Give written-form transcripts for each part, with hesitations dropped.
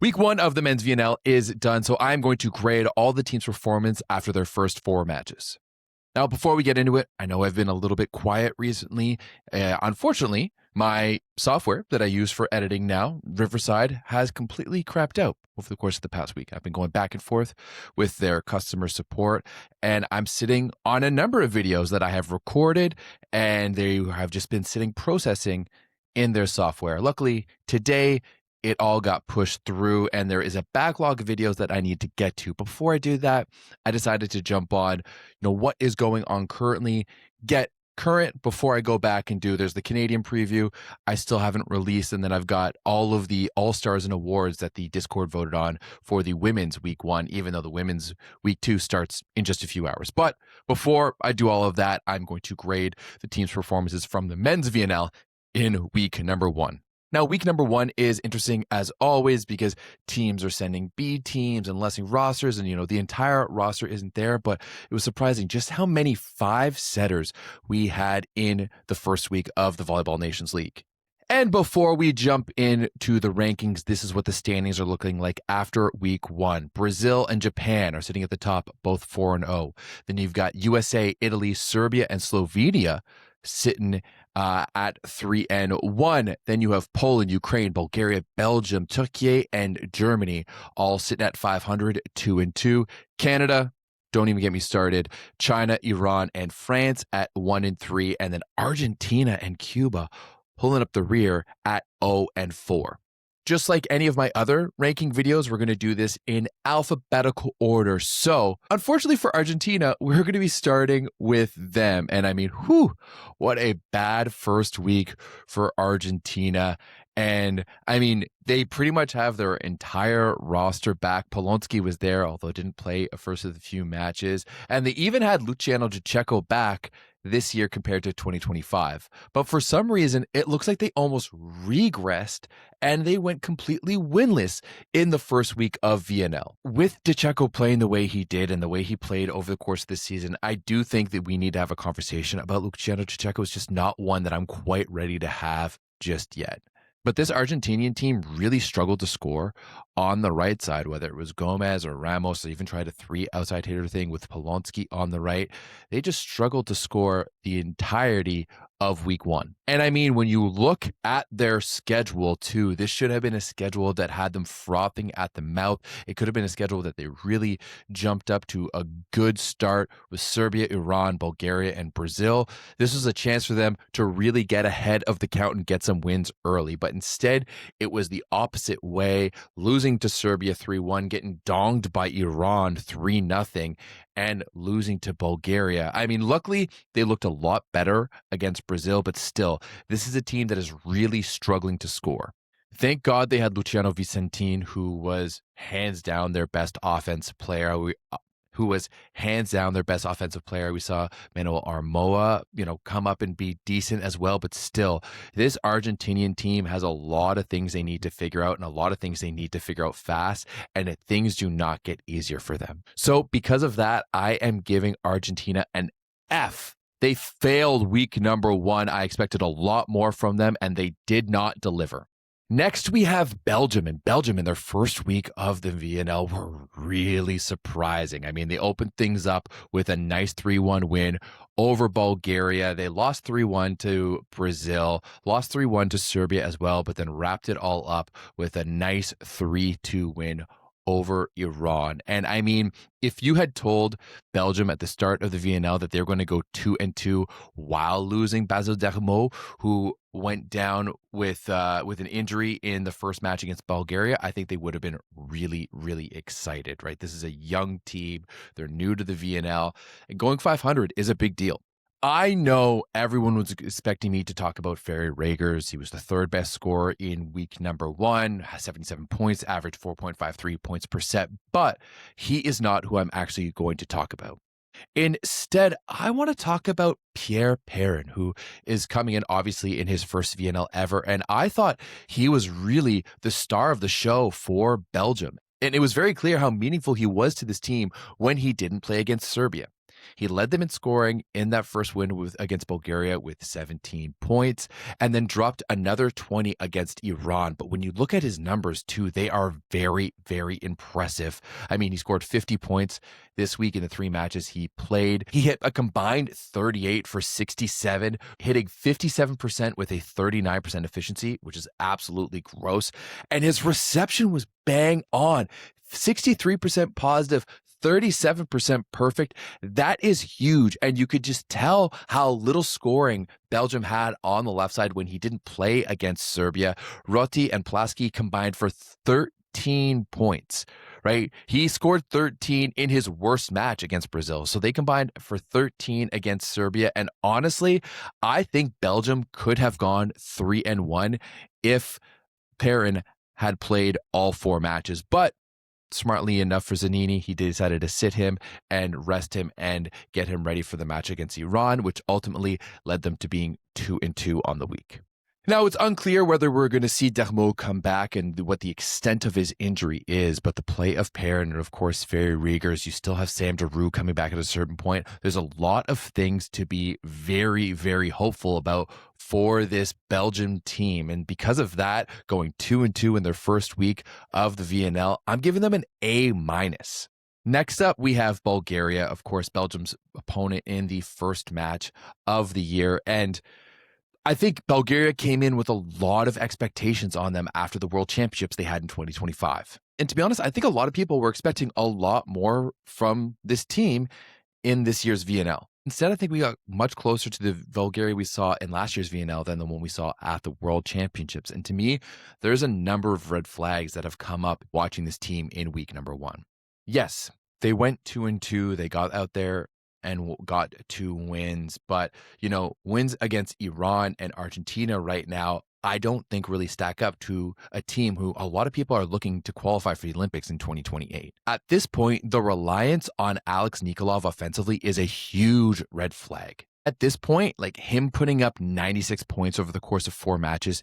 Week one of the men's VNL is done, so I'm going to grade all the team's performance after their first 4 matches. Now, before we get into it, I know I've been a little bit quiet recently. Unfortunately, my software that I use for editing now, Riverside, has completely crapped out over the course of the past week. I've been going back and forth with their customer support, and I'm sitting on a number of videos that I have recorded, and they have just been sitting processing in their software. Luckily, today, it all got pushed through, and there is a backlog of videos that I need to get to. Before I do that, I decided to jump on, what is going on currently, get current before I go back and there's the Canadian preview I still haven't released, and then I've got all of the All-Stars and awards that the Discord voted on for the women's week 1, even though the women's week 2 starts in just a few hours. But before I do all of that, I'm going to grade the team's performances from the men's VNL in week number 1. Now, week number 1 is interesting as always because teams are sending B teams and lessening rosters, and the entire roster isn't there, but it was surprising just how many 5-setters we had in the first week of the Volleyball Nations League. And before we jump into the rankings, this is what the standings are looking like after week 1. Brazil and Japan are sitting at the top, both 4-0. Then you've got USA, Italy, Serbia, and Slovenia sitting at 3-1. Then you have Poland, Ukraine, Bulgaria, Belgium, Turkey, and Germany all sitting at 500, 2-2. Canada, don't even get me started. China, Iran, and France at 1-3. And then Argentina and Cuba pulling up the rear at 0-4. Just like any of my other ranking videos, we're going to do this in alphabetical order. So, unfortunately for Argentina, we're going to be starting with them. And I mean, what a bad first week for Argentina. And I mean, they pretty much have their entire roster back. Polonsky was there, although didn't play a first of the few matches. And they even had Luciano Gicheco back this year compared to 2025. But for some reason, it looks like they almost regressed and they went completely winless in the first week of VNL. With Gicheco playing the way he did and the way he played over the course of this season, I do think that we need to have a conversation about Luciano Gicheco. It's just not one that I'm quite ready to have just yet. But this Argentinian team really struggled to score on the right side, whether it was Gomez or Ramos. They even tried a 3 outside hitter thing with Polonsky on the right. They just struggled to score the entirety of week 1. And I mean, when you look at their schedule too, this should have been a schedule that had them frothing at the mouth. It could have been a schedule that they really jumped up to a good start with Serbia, Iran, Bulgaria, and Brazil. This was a chance for them to really get ahead of the count and get some wins early. But instead, it was the opposite way, losing to Serbia 3-1, getting donged by Iran 3-0, and losing to Bulgaria. I mean, luckily, they looked a lot better against Brazil, but still, this is a team that is really struggling to score. Thank God they had Luciano Vicentin, who was hands down their best offensive player. We saw Manuel Armoa, come up and be decent as well. But still, this Argentinian team has a lot of things they need to figure out and a lot of things they need to figure out fast. And things do not get easier for them. So because of that, I am giving Argentina an F. They failed week number 1. I expected a lot more from them, and they did not deliver. Next, we have Belgium, and Belgium in their first week of the VNL were really surprising. I mean, they opened things up with a nice 3-1 win over Bulgaria. They lost 3-1 to Brazil, lost 3-1 to Serbia as well, but then wrapped it all up with a nice 3-2 win over Iran. And I mean, if you had told Belgium at the start of the VNL that they're going to go 2-2 while losing Basil Dermo, who went down with an injury in the first match against Bulgaria, I think they would have been really, really excited, right? This is a young team. They're new to the VNL, and going 500 is a big deal. I know everyone was expecting me to talk about Ferry Ragers. He was the 3rd best scorer in week number 1, 77 points, average 4.53 points per set, but he is not who I'm actually going to talk about. Instead, I want to talk about Pierre Perrin, who is coming in obviously in his first VNL ever, and I thought he was really the star of the show for Belgium. And it was very clear how meaningful he was to this team when he didn't play against Serbia. He led them in scoring in that first win against Bulgaria with 17 points, and then dropped another 20 against Iran. But when you look at his numbers too, they are very, very impressive. I mean, he scored 50 points this week in the 3 matches he played. He hit a combined 38 for 67, hitting 57% with a 39% efficiency, which is absolutely gross. And his reception was bang on. 63% positive, 37% perfect. That is huge. And you could just tell how little scoring Belgium had on the left side when he didn't play against Serbia. Rotti and Plasky combined for 13 points, right? He scored 13 in his worst match against Brazil. So they combined for 13 against Serbia. And honestly, I think Belgium could have gone 3-1 if Perrin had played all 4 matches. But smartly enough for Zanini, he decided to sit him and rest him and get him ready for the match against Iran, which ultimately led them to being 2-2 on the week. Now, it's unclear whether we're going to see Dermot come back and what the extent of his injury is, but the play of Perrin and, of course, Ferry Riegers, you still have Sam Deroux coming back at a certain point. There's a lot of things to be very, very hopeful about for this Belgian team. And because of that, going 2-2 in their first week of the VNL, I'm giving them an A-. Next up, we have Bulgaria, of course, Belgium's opponent in the first match of the year. And I think Bulgaria came in with a lot of expectations on them after the World Championships they had in 2025. And to be honest, I think a lot of people were expecting a lot more from this team in this year's VNL. Instead, I think we got much closer to the Bulgaria we saw in last year's VNL than the one we saw at the World Championships. And to me, there's a number of red flags that have come up watching this team in week number 1. Yes, they went 2-2. They got out there and got 2 wins. But, wins against Iran and Argentina right now, I don't think really stack up to a team who a lot of people are looking to qualify for the Olympics in 2028. At this point, the reliance on Alex Nikolov offensively is a huge red flag. At this point, like him putting up 96 points over the course of 4 matches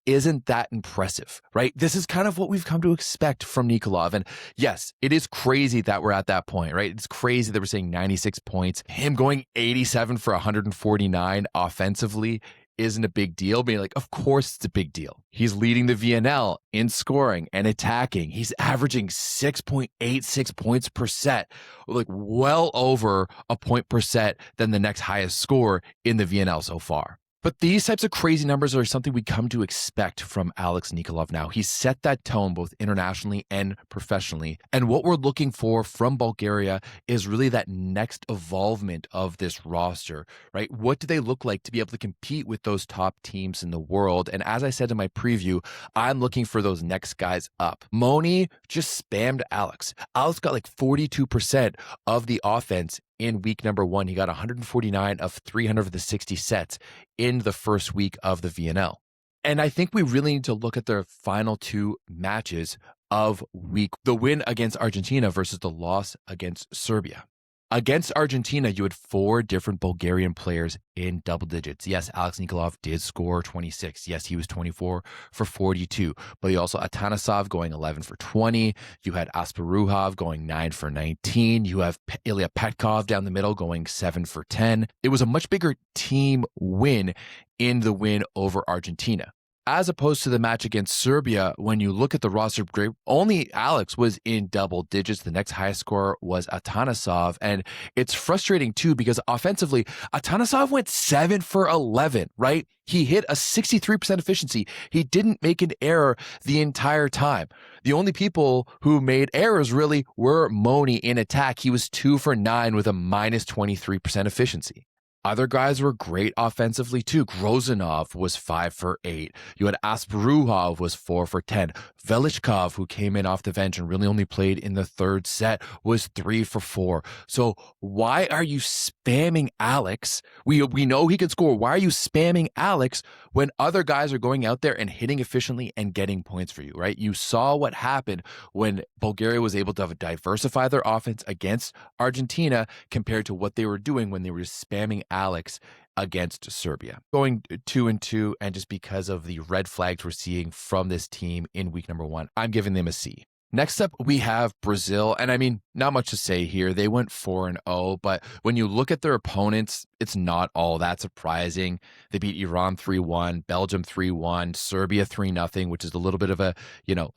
isn't that impressive, right? This is kind of what we've come to expect from Nikolov. And yes, it is crazy that we're at that point, right? It's crazy that we're saying 96 points. Him going 87 for 149 offensively isn't a big deal. Being like, of course it's a big deal. He's leading the VNL in scoring and attacking. He's averaging 6.86 points per set, like well over a point per set than the next highest score in the VNL so far. But these types of crazy numbers are something we come to expect from Alex Nikolov now. He's set that tone both internationally and professionally. And what we're looking for from Bulgaria is really that next evolvement of this roster, right? What do they look like to be able to compete with those top teams in the world? And as I said in my preview, I'm looking for those next guys up. Moni just spammed Alex. Alex got like 42% of the offense in week number 1. He got 149 of 360 sets in the first week of the VNL. And I think we really need to look at their final 2 matches of the win against Argentina versus the loss against Serbia. Against Argentina, you had 4 different Bulgarian players in double digits. Yes, Alex Nikolov did score 26. Yes, he was 24 for 42. But you also Atanasov going 11 for 20. You had Asparuhov going 9 for 19. You have Ilya Petkov down the middle going 7 for 10. It was a much bigger team win in the win over Argentina. As opposed to the match against Serbia, when you look at the roster, only Alex was in double digits. The next highest scorer was Atanasov. And it's frustrating too, because offensively, Atanasov went 7 for 11, right? He hit a 63% efficiency. He didn't make an error the entire time. The only people who made errors really were Moni in attack. He was 2 for 9 with a minus 23% efficiency. Other guys were great offensively too. Grozanov was 5 for 8. You had Asparuhov was 4 for 10. Velichkov, who came in off the bench and really only played in the third set, was 3 for 4. So why are you spamming Alex? We know he can score. Why are you spamming Alex when other guys are going out there and hitting efficiently and getting points for you, right? You saw what happened when Bulgaria was able to diversify their offense against Argentina compared to what they were doing when they were spamming Alex against Serbia. Going 2-2, and just because of the red flags we're seeing from this team in week number 1, I'm giving them a C. Next up, we have Brazil. And I mean, not much to say here. They went 4-0, but when you look at their opponents, it's not all that surprising. They beat Iran 3-1, Belgium 3-1, Serbia 3-0, which is a little bit of a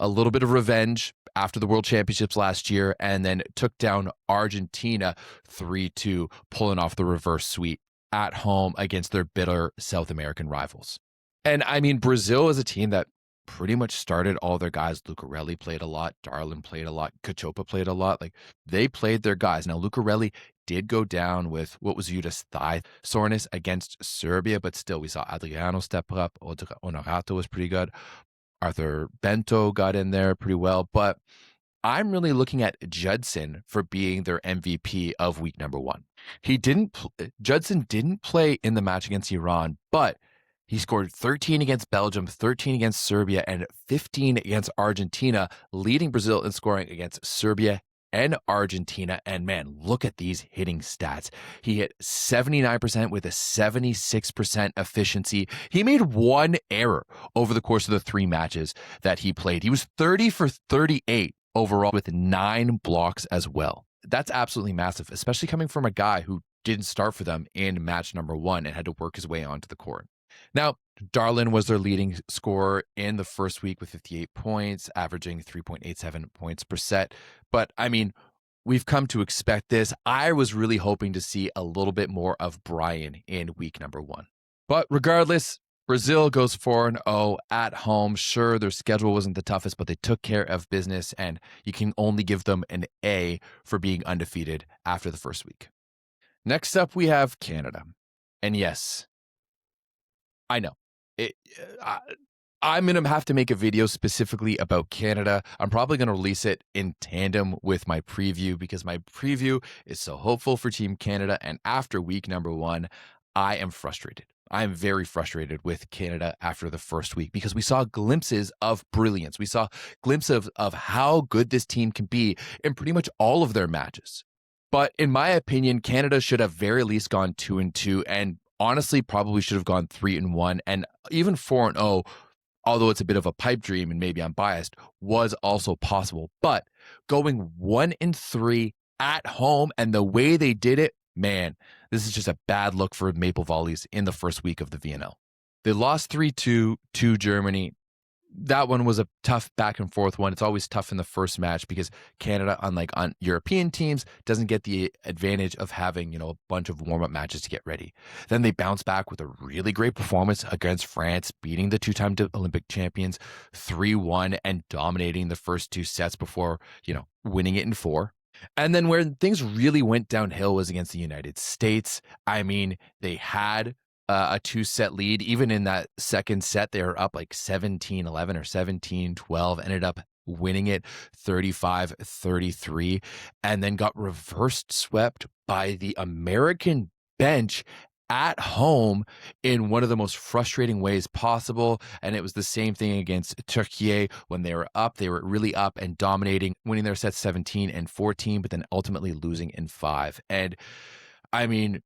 little bit of revenge after the World Championships last year, and then took down Argentina 3-2, pulling off the reverse sweep at home against their bitter South American rivals. And I mean, Brazil is a team that pretty much started all their guys. Lucarelli played a lot. Darlin played a lot. Cachopa played a lot. Like, they played their guys. Now, Lucarelli did go down with what was viewed as thigh soreness against Serbia, but still, we saw Adriano step up. Honorato was pretty good. Arthur Bento got in there pretty well. But I'm really looking at Judson for being their MVP of week number 1. Judson didn't play in the match against Iran, but he scored 13 against Belgium, 13 against Serbia, and 15 against Argentina, leading Brazil in scoring against Serbia and Argentina. And man, look at these hitting stats. He hit 79% with a 76% efficiency. He made one error over the course of the 3 matches that he played. He was 30 for 38 overall with 9 blocks as well. That's absolutely massive, especially coming from a guy who didn't start for them in match number 1 and had to work his way onto the court. Now, Darlin was their leading scorer in the first week with 58 points, averaging 3.87 points per set. But I mean, we've come to expect this. I was really hoping to see a little bit more of Brian in week number 1. But regardless, Brazil goes 4-0 at home. Sure, their schedule wasn't the toughest, but they took care of business, and you can only give them an A for being undefeated after the first week. Next up, we have Canada. And yes, I know. I'm going to have to make a video specifically about Canada. I'm probably going to release it in tandem with my preview because my preview is so hopeful for Team Canada. And after week number 1, I am frustrated. I am very frustrated with Canada after the first week because we saw glimpses of brilliance. We saw glimpses of how good this team can be in pretty much all of their matches. But in my opinion, Canada should have very least gone 2-2 and honestly probably should have gone 3-1, and even 4-0, although it's a bit of a pipe dream and maybe I'm biased, was also possible. But going 1-3 at home and the way they did it, man, this is just a bad look for Maple Volleys in the first week of the VNL. They lost 3-2 to Germany. That one was a tough back and forth one. It's always tough in the first match because Canada, unlike on European teams, doesn't get the advantage of having, a bunch of warm-up matches to get ready. Then they bounce back with a really great performance against France, beating the 2-time Olympic champions 3-1 and dominating the first 2 sets before, winning it in 4. And then where things really went downhill was against the United States. I mean, they had a 2-set lead. Even in that second set, they were up like 17-11 or 17-12, ended up winning it 35-33, and then got reversed swept by the American bench at home in one of the most frustrating ways possible. And it was the same thing against Turkey. When they were up, they were really up and dominating, winning their sets 17-14, but then ultimately losing in 5. And I mean,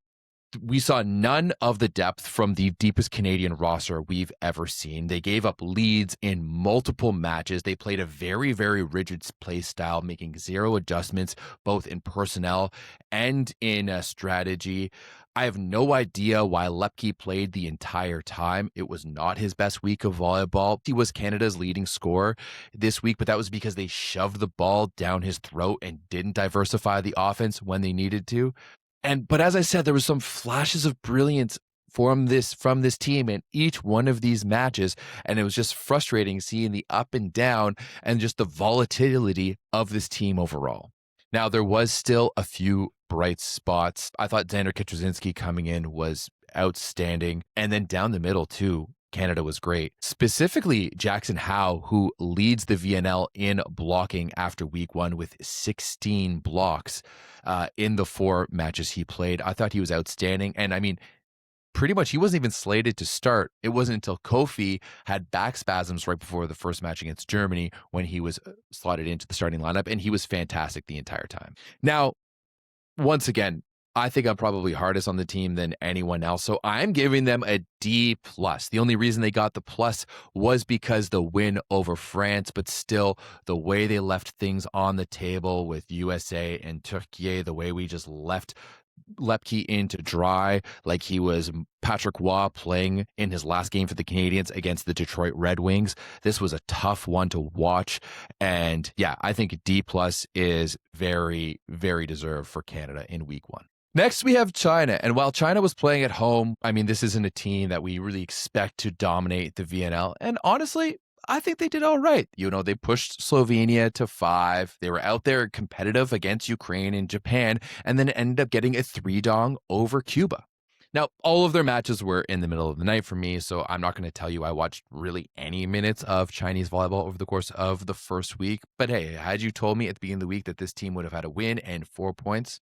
we saw none of the depth from the deepest Canadian roster we've ever seen. They gave up leads in multiple matches. They played a very, very rigid play style, making 0 adjustments, both in personnel and in strategy. I have no idea why Lepke played the entire time. It was not his best week of volleyball. He was Canada's leading scorer this week, but that was because they shoved the ball down his throat and didn't diversify the offense when they needed to. But as I said, there was some flashes of brilliance from this team in each one of these matches, and it was just frustrating seeing the up and down and just the volatility of this team overall. Now, there was still a few bright spots. I thought Xander Kitrozinski coming in was outstanding, and then down the middle too, Canada was great. Specifically, Jackson Howe, who leads the VNL in blocking after week 1 with 16 blocks in the 4 matches he played. I thought he was outstanding. And I mean, pretty much he wasn't even slated to start. It wasn't until Kofi had back spasms right before the first match against Germany when he was slotted into the starting lineup, and he was fantastic the entire time. Now, once again, I think I'm probably hardest on the team than anyone else. So I'm giving them a D plus. The only reason they got the plus was because the win over France, but still the way they left things on the table with USA and Turkey, the way we just left Lepke in to dry like he was Patrick Waugh playing in his last game for the Canadians against the Detroit Red Wings. This was a tough one to watch. And yeah, I think D plus is very, very deserved for Canada in week one. Next, we have China. And while China was playing at home, I mean, this isn't a team that we really expect to dominate the VNL. And honestly, I think they did all right. You know, they pushed Slovenia to 5. They were out there competitive against Ukraine and Japan, and then ended up getting a 3-dong over Cuba. Now, all of their matches were in the middle of the night for me, so I'm not going to tell you I watched really any minutes of Chinese volleyball over the course of the first week. But hey, had you told me at the beginning of the week that this team would have had a win and 4 points,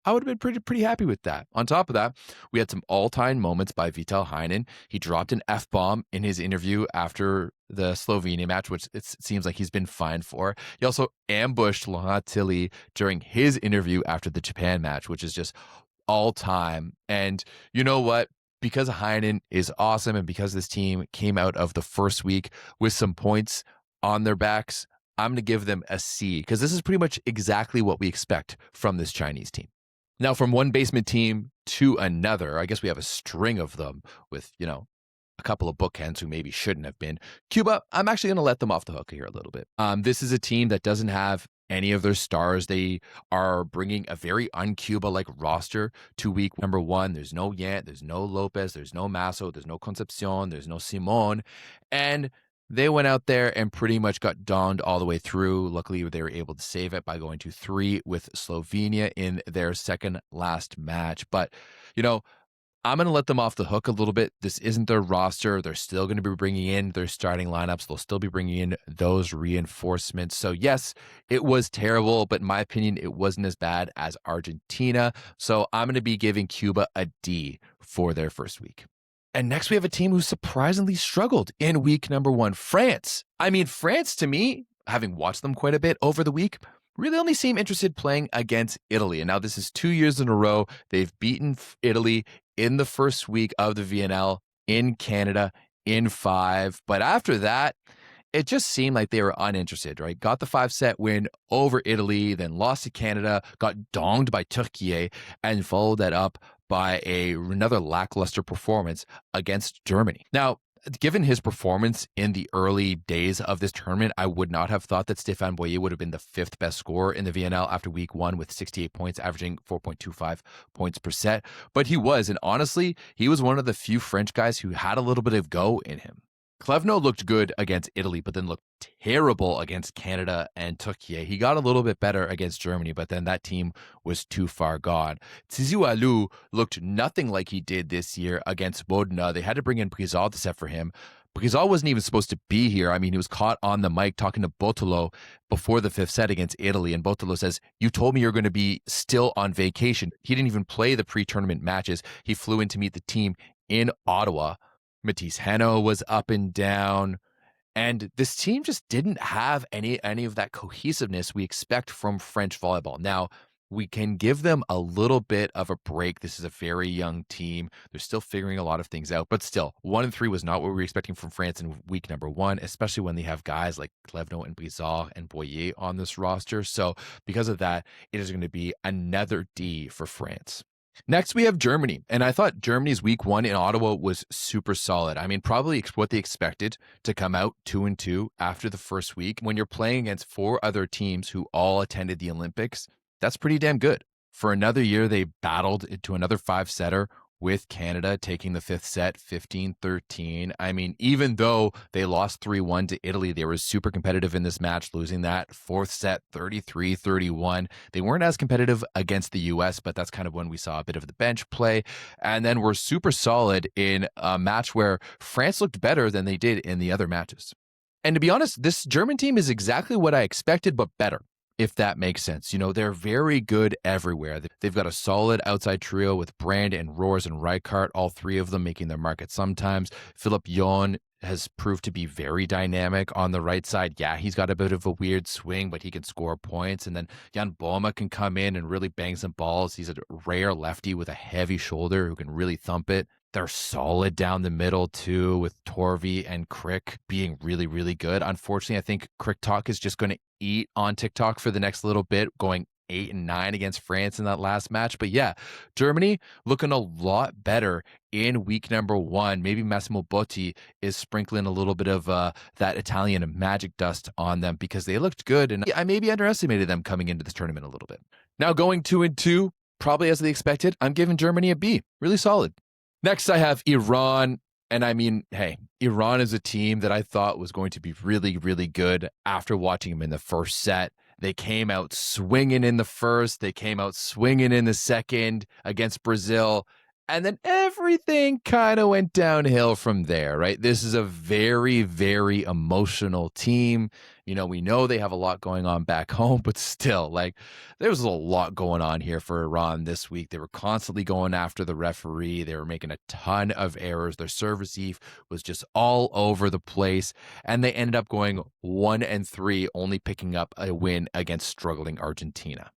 I would have been pretty happy with that. On top of that, we had some all-time moments by Vital Heinen. He dropped an F-bomb in his interview after the Slovenia match, which it seems like he's been fined for. He also ambushed Laurent Tilly during his interview after the Japan match, which is just all-time. And you know what? Because Heinen is awesome and because this team came out of the first week with some points on their backs, I'm going to give them a C because this is pretty much exactly what we expect from this Chinese team. Now, from one basement team to another, I guess we have a string of them with, you know, a couple of bookends who maybe shouldn't have been. Cuba, I'm actually going to let them off the hook here a little bit. This is a team that doesn't have any of their stars. They are bringing a very un-Cuba-like roster to week number one. There's no Yant, there's no Lopez, there's no Masso, there's no Concepcion, there's no Simon. And they went out there and pretty much got donned all the way through. Luckily, they were able to save it by going to 3 with Slovenia in their second last match. But, you know, I'm going to let them off the hook a little bit. This isn't their roster. They're still going to be bringing in their starting lineups. They'll still be bringing in those reinforcements. So, yes, it was terrible, but in my opinion, it wasn't as bad as Argentina. So, I'm going to be giving Cuba a D for their first week. And next we have a team who surprisingly struggled in week number one, France. I mean, France to me, having watched them quite a bit over the week, really only seem interested playing against Italy. And now this is 2 years in a row. They've beaten Italy in the first week of the VNL in Canada in 5. But after that, it just seemed like they were uninterested, right? Got the 5-set win over Italy, then lost to Canada, got donged by Turkey, and followed that up by another lackluster performance against Germany. Now, given his performance in the early days of this tournament, I would not have thought that Stéphane Boyer would have been the 5th best scorer in the VNL after week one with 68 points, averaging 4.25 points per set. But he was, and honestly, he was one of the few French guys who had a little bit of go in him. Clevno looked good against Italy, but then looked terrible against Canada and Turkey. He got a little bit better against Germany, but then that team was too far gone. Tsizu Alou looked nothing like he did this year against Modena. They had to bring in Brizal to set for him. Brizal wasn't even supposed to be here. I mean, he was caught on the mic talking to Bottolo before the 5th set against Italy, and Bottolo says, "You told me you're going to be still on vacation." He didn't even play the pre-tournament matches. He flew in to meet the team in Ottawa. Matisse Heno was up and down, and this team just didn't have any of that cohesiveness we expect from French volleyball. Now, we can give them a little bit of a break. This is a very young team. They're still figuring a lot of things out, but still, 1-3 was not what we were expecting from France in week number one, especially when they have guys like Clevno and Brizard and Boyer on this roster. So because of that, it is going to be another D for France. Next, we have Germany, and I thought Germany's week one in Ottawa was super solid. I mean, probably what they expected to come out 2-2 after the first week. When you're playing against 4 other teams who all attended the Olympics, that's pretty damn good. For another year, they battled into another 5-setter with Canada taking the 5th set 15-13. I mean, even though they lost 3-1 to Italy, they were super competitive in this match, losing that 4th set 33-31. They weren't as competitive against the US, but that's kind of when we saw a bit of the bench play. And then we're super solid in a match where France looked better than they did in the other matches. And to be honest, this German team is exactly what I expected, but better. if that makes sense. They're very good everywhere. They've got a solid outside trio with Brand and Roars and Rijkaard, all three of them making their mark at sometimes. Philip Jon has proved to be very dynamic on the right side. Yeah, he's got a bit of a weird swing, but he can score points. And then Jan Boma can come in and really bang some balls. He's a rare lefty with a heavy shoulder who can really thump it. They're solid down the middle, too, with Torvi and Crick being really, really good. Unfortunately, I think Crick Talk is just going to eat on TikTok for the next little bit, going 8-9 against France in that last match. But yeah, Germany looking a lot better in week number 1. Maybe Massimo Botti is sprinkling a little bit of that Italian magic dust on them because they looked good. And I maybe underestimated them coming into this tournament a little bit. Now going 2-2, probably as they expected, I'm giving Germany a B. Really solid. Next, I have Iran. And I mean, hey, Iran is a team that I thought was going to be really, really good after watching them in the first set. They came out swinging in the first. They came out swinging in the second against Brazil. And then everything kind of went downhill from there, right? This is a very, very emotional team. We know they have a lot going on back home, but still, there was a lot going on here for Iran this week. They were constantly going after the referee. They were making a ton of errors. Their serve receive was just all over the place. And they ended up going 1-3, only picking up a win against struggling Argentina.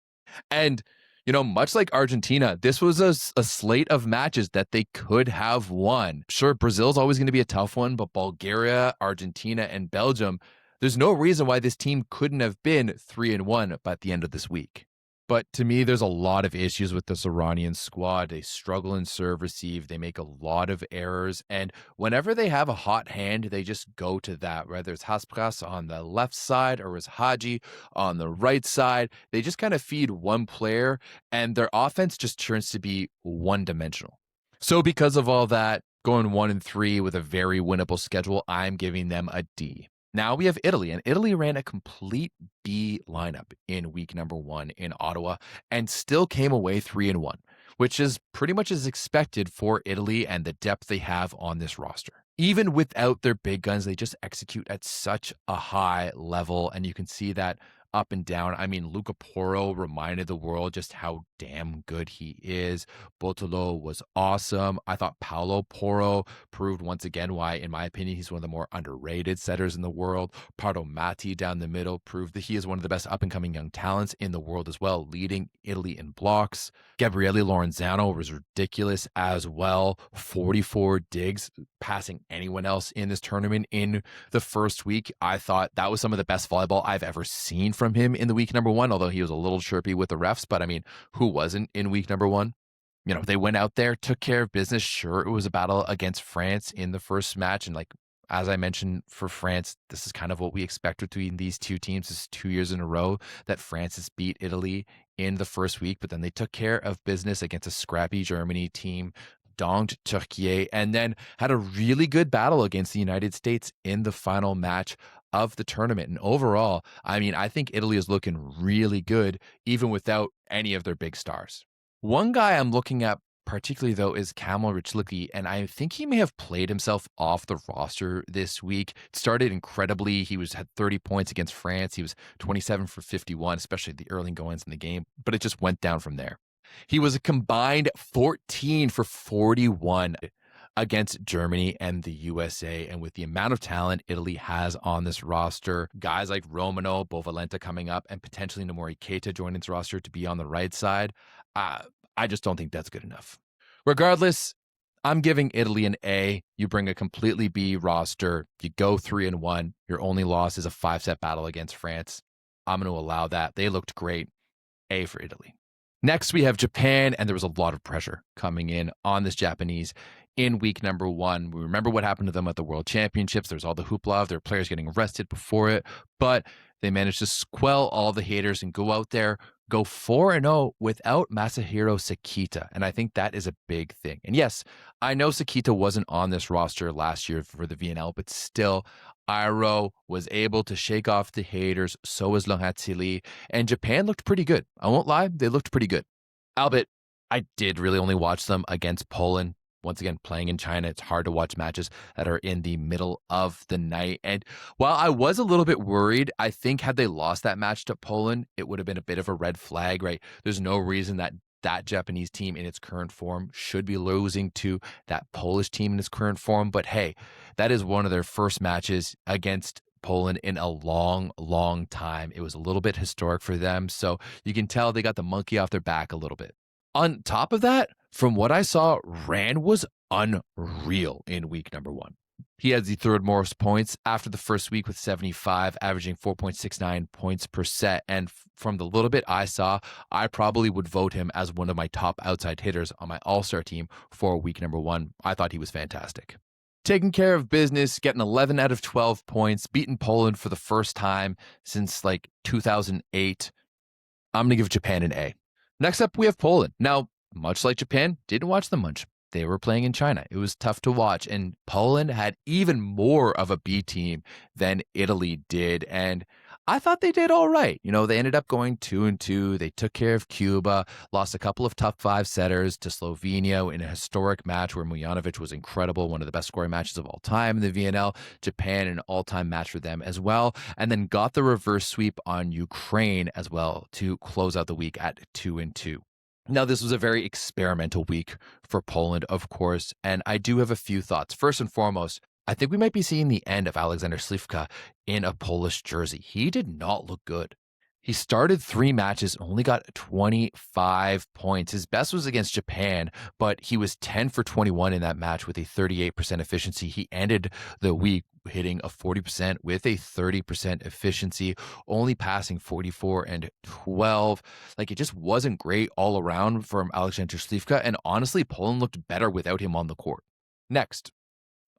And much like Argentina, this was a slate of matches that they could have won. Sure, Brazil's always going to be a tough one, but Bulgaria, Argentina, and Belgium, there's no reason why this team couldn't have been 3-1 by the end of this week. But to me, there's a lot of issues with this Iranian squad. They struggle in serve receive. They make a lot of errors. And whenever they have a hot hand, they just go to that, whether it's Haspras on the left side or it's Haji on the right side. They just kind of feed one player and their offense just turns to be one-dimensional. So because of all that, going 1-3 with a very winnable schedule, I'm giving them a D. Now we have Italy, and Italy ran a complete B lineup in week number 1 in Ottawa and still came away 3-1, which is pretty much as expected for Italy and the depth they have on this roster. Even without their big guns, they just execute at such a high level, and you can see that up and down. I mean, Luca Porro reminded the world just how damn good he is. Botolo was awesome. I thought Paolo Porro proved once again why, in my opinion, he's one of the more underrated setters in the world. Pardo Matti down the middle proved that he is one of the best up-and-coming young talents in the world as well, leading Italy in blocks. Gabriele Lorenzano was ridiculous as well. 44 digs, passing anyone else in this tournament in the first week. I thought that was some of the best volleyball I've ever seen from him in the week number 1, although he was a little chirpy with the refs. But I mean, who wasn't in week number 1? They went out there, took care of business. Sure, it was a battle against France in the first match. And as I mentioned, for France, this is kind of what we expect between these two teams. This is 2 years in a row that France has beat Italy in the first week, but then they took care of business against a scrappy Germany team, donked Turkey, and then had a really good battle against the United States in the final match of the tournament. And overall, I mean, I think Italy is looking really good, even without any of their big stars. One guy I'm looking at particularly, though, is Kamil Rychlicki, and I think he may have played himself off the roster this week. It started incredibly. He had 30 points against France. He was 27 for 51, especially the early goings in the game, but it just went down from there. He was a combined 14 for 41 against Germany and the USA. And with the amount of talent Italy has on this roster, guys like Romano, Bovalenta coming up, and potentially Nomori Keita joining this roster to be on the right side, I just don't think that's good enough. Regardless, I'm giving Italy an A. You bring a completely B roster. You go 3-1. Your only loss is a 5-set battle against France. I'm going to allow that. They looked great. A for Italy. Next, we have Japan, and there was a lot of pressure coming in on this Japanese in week number 1. We remember what happened to them at the World Championships. There was all the hoopla of their players getting arrested before it, but they managed to quell all the haters and go out there, go 4-0 without Masahiro Sekita. And I think that is a big thing. And yes, I know Sekita wasn't on this roster last year for the VNL, but still, Airo was able to shake off the haters. So was Longhatsili. And Japan looked pretty good. I won't lie, they looked pretty good. Albeit, I did really only watch them against Poland. once again, playing in China, it's hard to watch matches that are in the middle of the night. And while I was a little bit worried, I think had they lost that match to Poland, it would have been a bit of a red flag, right? There's no reason that Japanese team in its current form should be losing to that Polish team in its current form. But hey, that is one of their first matches against Poland in a long, long time. It was a little bit historic for them. So you can tell they got the monkey off their back a little bit. On top of that, from what I saw, Rand was unreal in week number 1. He had the third most points after the first week with 75, averaging 4.69 points per set. And from the little bit I saw, I probably would vote him as one of my top outside hitters on my all-star team for week number 1. I thought he was fantastic. Taking care of business, getting 11 out of 12 points, beating Poland for the first time since like 2008. I'm going to give Japan an A. Next up, we have Poland. Now, much like Japan, didn't watch them much. They were playing in China. It was tough to watch. And Poland had even more of a B team than Italy did. And I thought they did all right. They ended up going 2-2. They took care of Cuba, lost a couple of top 5 setters to Slovenia in a historic match where Mujanovic was incredible, one of the best scoring matches of all time in the VNL. Japan, an all-time match for them as well. And then got the reverse sweep on Ukraine as well to close out the week at 2-2. Now, this was a very experimental week for Poland, of course, and I do have a few thoughts. First and foremost, I think we might be seeing the end of Alexander Śliwka in a Polish jersey. He did not look good. He started 3 matches, only got 25 points. His best was against Japan, but he was 10 for 21 in that match with a 38% efficiency. He ended the week hitting a 40% with a 30% efficiency, only passing 44 and 12. Like, it just wasn't great all around from Alexander Śliwka, and honestly, Poland looked better without him on the court. Next,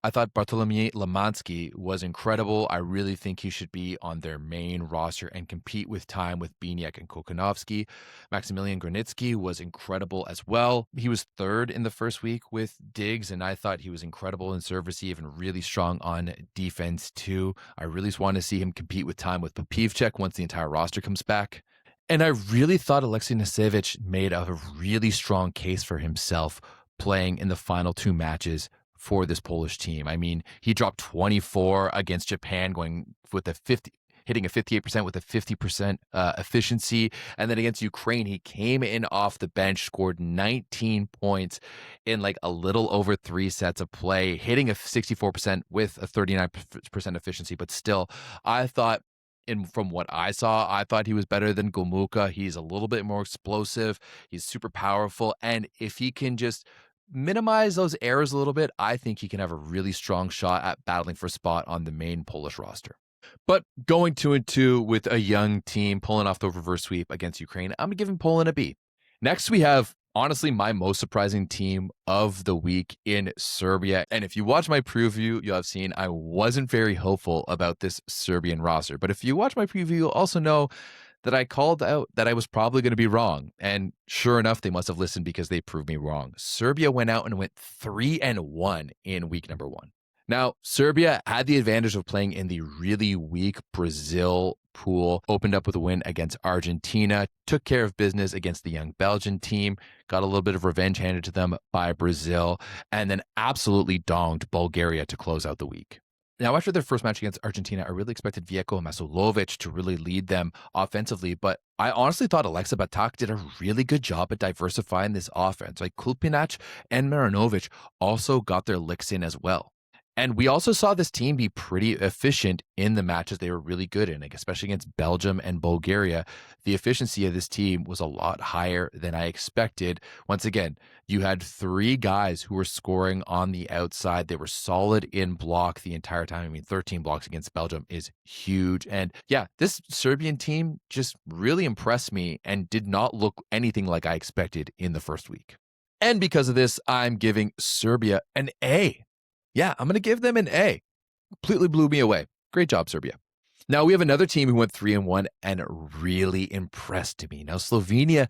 I thought Bartłomiej Lemański was incredible. I really think he should be on their main roster and compete with time with Biniak and Kokonowski. Maksymilian Gronitsky was incredible as well. He was 3rd in the first week with Diggs, and I thought he was incredible in serve receive and really strong on defense too. I really just want to see him compete with time with Popivchek once the entire roster comes back. And I really thought Alexei Nasevich made a really strong case for himself playing in the final 2 matches for this Polish team. I mean, he dropped 24 against Japan, hitting a 58% with a 50% efficiency. And then against Ukraine, he came in off the bench, scored 19 points in like a little over 3 sets of play, hitting a 64% with a 39% efficiency. But still, I thought, from what I saw, I thought he was better than Gomułka. He's a little bit more explosive. He's super powerful. And if he can just minimize those errors a little bit, I think he can have a really strong shot at battling for a spot on the main Polish roster. But going 2-2 with a young team, pulling off the reverse sweep against Ukraine, I'm giving Poland a B. Next, we have, honestly, my most surprising team of the week in Serbia. And if you watch my preview, you'll have seen I wasn't very hopeful about this Serbian roster. But if you watch my preview, you'll also know that I called out that I was probably going to be wrong. And sure enough, they must have listened because they proved me wrong. Serbia went out and went 3-1 in week number 1. Now, Serbia had the advantage of playing in the really weak Brazil pool, opened up with a win against Argentina, took care of business against the young Belgian team, got a little bit of revenge handed to them by Brazil, and then absolutely donged Bulgaria to close out the week. Now, after their first match against Argentina, I really expected Vjeko Masulovic to really lead them offensively, but I honestly thought Alexa Batak did a really good job at diversifying this offense. Like, Kulpinac and Marinovic also got their licks in as well. And we also saw this team be pretty efficient in the matches they were really good in, like especially against Belgium and Bulgaria. The efficiency of this team was a lot higher than I expected. Once again, you had 3 guys who were scoring on the outside. They were solid in block the entire time. I mean, 13 blocks against Belgium is huge. And yeah, this Serbian team just really impressed me and did not look anything like I expected in the first week. And because of this, I'm giving Serbia an A. Yeah, I'm going to give them an A. Completely blew me away. Great job, Serbia. Now, we have another team who went 3-1 and really impressed me. Now, Slovenia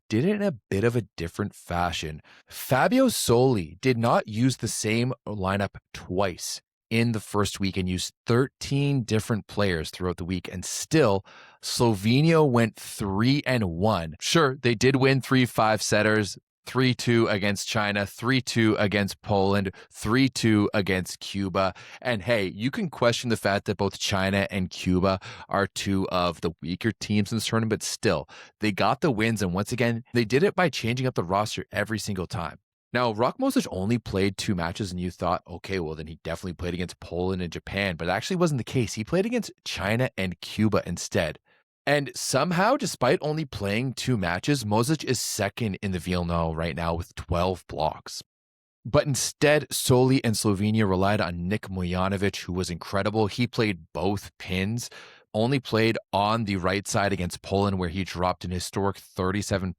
did it in a bit of a different fashion. Fabio Soli did not use the same lineup twice in the first week and used 13 different players throughout the week. And still, Slovenia went 3-1. Sure, they did win 3 5-setters. 3-2 against China, 3-2 against Poland, 3-2 against Cuba. And hey, you can question the fact that both China and Cuba are two of the weaker teams in this tournament, but still, they got the wins. And once again, they did it by changing up the roster every single time. Now, Rock Mosic only played 2 matches, and you thought, okay, well, then he definitely played against Poland and Japan, but it actually wasn't the case. He played against China and Cuba instead. And somehow, despite only playing 2 matches, Mosic is second in the VNL right now with 12 blocks. But instead, Soli and Slovenia relied on Nik Mojanovic, who was incredible. He played both pins, only played on the right side against Poland, where he dropped an historic 37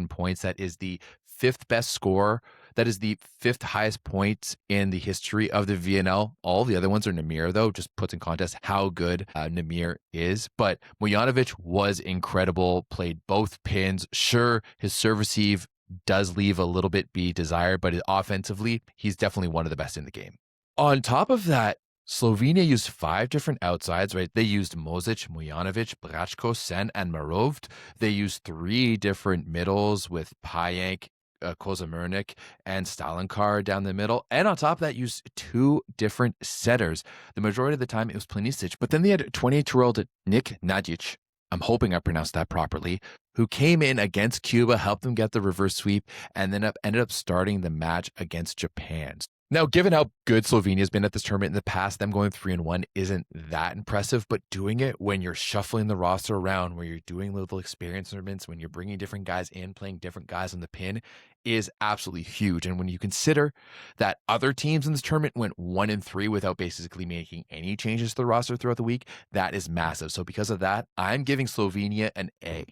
points. That is the 5th best score. That is the 5th highest points in the history of the VNL. All the other ones are Namir, though, just puts in context how good Namir is. But Mojanovic was incredible, played both pins. Sure, his serve receive does leave a little bit be desired, but offensively, he's definitely one of the best in the game. On top of that, Slovenia used 5 different outsides, right? They used Mosic, Mojanovic, Brachko, Sen, and Marovd. They used 3 different middles with Pajenk, Kozamernik, and Stalinkar down the middle. And on top of that, used 2 different setters. The majority of the time, it was Planisic. But then they had 28-year-old Nik Nadic, I'm hoping I pronounced that properly, who came in against Cuba, helped them get the reverse sweep, and then ended up starting the match against Japan. Now, given how good Slovenia's been at this tournament in the past, them going 3-1 isn't that impressive, but doing it when you're shuffling the roster around, where you're doing little experience tournaments, when you're bringing different guys in, playing different guys on the pin, is absolutely huge. And when you consider that other teams in this tournament went 1-3 without basically making any changes to the roster throughout the week, that is massive. So because of that, I'm giving Slovenia an A.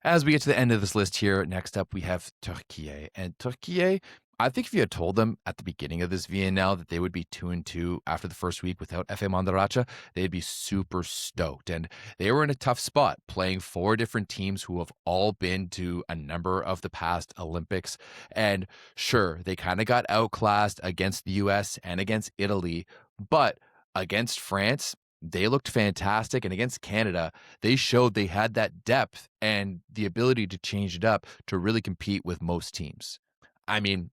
As we get to the end of this list here, next up we have Turkey. And Turkey, I think if you had told them at the beginning of this VNL that they would be 2-2 after the first week without Efe Mandaracha, they'd be super stoked. And they were in a tough spot, playing 4 different teams who have all been to a number of the past Olympics. And sure, they kind of got outclassed against the US and against Italy, but against France, they looked fantastic. And against Canada, they showed they had that depth and the ability to change it up to really compete with most teams. I mean,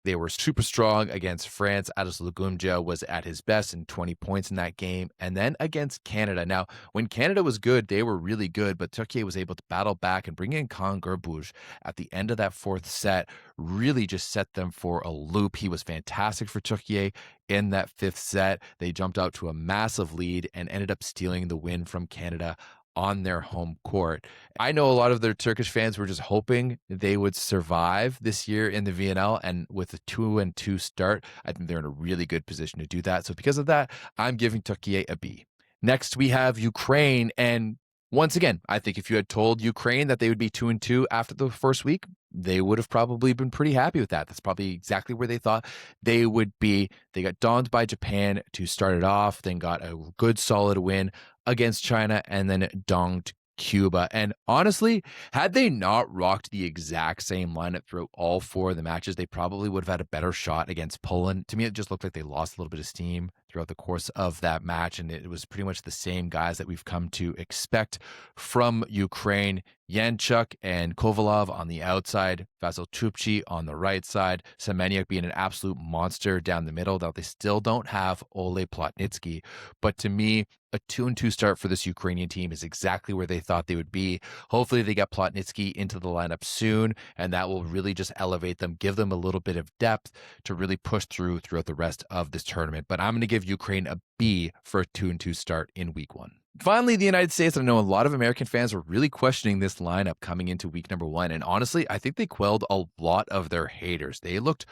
they were super strong against France. Adis Lugumja was at his best in 20 points in that game. And then against Canada. Now, when Canada was good, they were really good, but Turkey was able to battle back and bring in Kaan Gurbuj at the end of that 4th set, really just set them for a loop. He was fantastic for Turkey in that 5th set. They jumped out to a massive lead and ended up stealing the win from Canada on their home court. I know a lot of their Turkish fans were just hoping they would survive this year in the VNL, and with a 2-2 start, I think they're in a really good position to do that. So because of that, I'm giving Turkey a B. Next, we have Ukraine, and once again, I think if you had told Ukraine that they would be 2-2 after the first week, they would have probably been pretty happy with that. That's probably exactly where they thought they would be. They got domed by Japan to start it off, then got a good solid win against China, and then donged Cuba. And honestly, had they not rocked the exact same lineup throughout all 4 of the matches, they probably would have had a better shot against Poland. To me, it just looked like they lost a little bit of steam throughout the course of that match, and it was pretty much the same guys that we've come to expect from Ukraine. Yanchuk and Kovalov on the outside, Vasil Chupchi on the right side, Semeniuk being an absolute monster down the middle. Now, they still don't have Ole Plotnitsky, but to me, a 2-2 start for this Ukrainian team is exactly where they thought they would be. Hopefully they get Plotnitsky into the lineup soon, and that will really just elevate them, give them a little bit of depth to really push throughout the rest of this tournament. But I'm going to give Ukraine a B for a 2-2 start in week 1. Finally, the United States. I know a lot of American fans were really questioning this lineup coming into week number 1. And honestly, I think they quelled a lot of their haters. They looked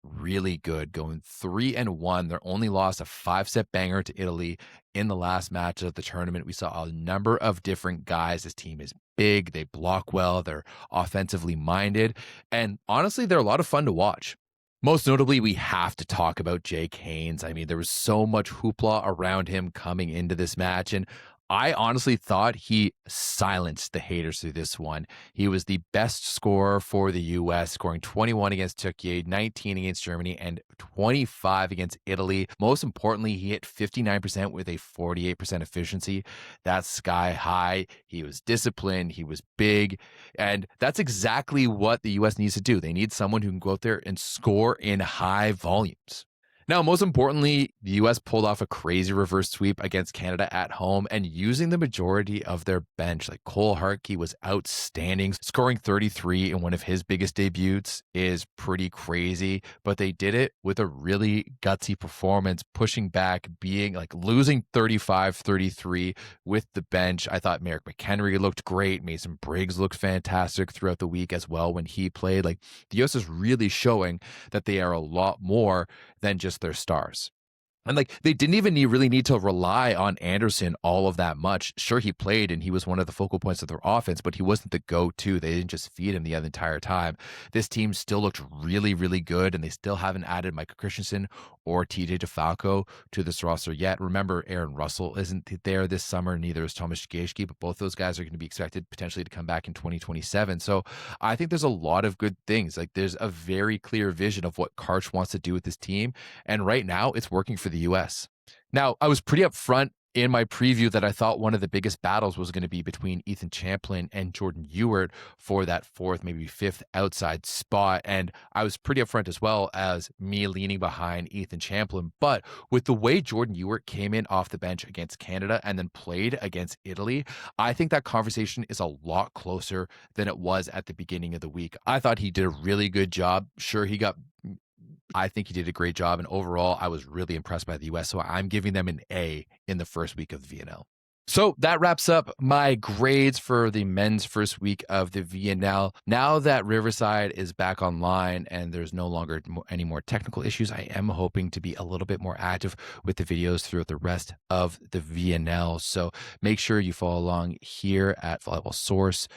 really good, going 3-1. Their only loss, a 5-set banger to Italy in the last match of the tournament. We saw a number of different guys. This team is big. They block well. They're offensively minded. And honestly, they're a lot of fun to watch. Most notably, we have to talk about Jake Haynes. I mean, there was so much hoopla around him coming into this match. And I honestly thought he silenced the haters through this one. He was the best scorer for the US, scoring 21 against Turkey, 19 against Germany, and 25 against Italy. Most importantly, he hit 59% with a 48% efficiency. That's sky high. He was disciplined, he was big, and that's exactly what the US needs to do. They need someone who can go out there and score in high volumes. Now, most importantly, the US pulled off a crazy reverse sweep against Canada at home and using the majority of their bench. Like Cole Hartke was outstanding. Scoring 33 in one of his biggest debuts is pretty crazy, but they did it with a really gutsy performance, pushing back, being like losing 35-33 with the bench. I thought Merrick McHenry looked great. Mason Briggs looked fantastic throughout the week as well when he played. Like the US is really showing that they are a lot more than just their stars. And like they didn't even really need to rely on Anderson all of that much. Sure, he played and he was one of the focal points of their offense, but he wasn't the go-to. They didn't just feed him the entire time. This team still looked really, really good, and they still haven't added Micah Christensen or TJ DeFalco to this roster yet. Remember, Aaron Russell isn't there this summer, neither is Thomas Gejski, but both those guys are going to be expected potentially to come back in 2027. So I think there's a lot of good things. Like there's a very clear vision of what Karch wants to do with this team, and right now it's working for the US. Now, I was pretty upfront in my preview that I thought one of the biggest battles was going to be between Ethan Champlin and Jordan Ewart for that fourth, maybe fifth outside spot. And I was pretty upfront as well as me leaning behind Ethan Champlin. But with the way Jordan Ewart came in off the bench against Canada and then played against Italy, I think that conversation is a lot closer than it was at the beginning of the week. I thought he did a really good job. Sure, I think he did a great job. And overall, I was really impressed by the US. So I'm giving them an A in the first week of the VNL. So that wraps up my grades for the men's first week of the VNL. Now that Riverside is back online and there's no longer any more technical issues, I am hoping to be a little bit more active with the videos throughout the rest of the VNL. So make sure you follow along here at Volleyball Source.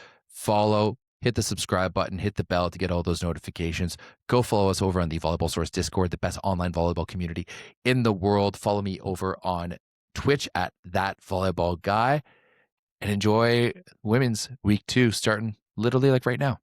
Hit the subscribe button, hit the bell to get all those notifications. Go follow us over on the Volleyball Source Discord, the best online volleyball community in the world. Follow me over on Twitch at That Volleyball Guy, and enjoy women's week 2 starting literally like right now.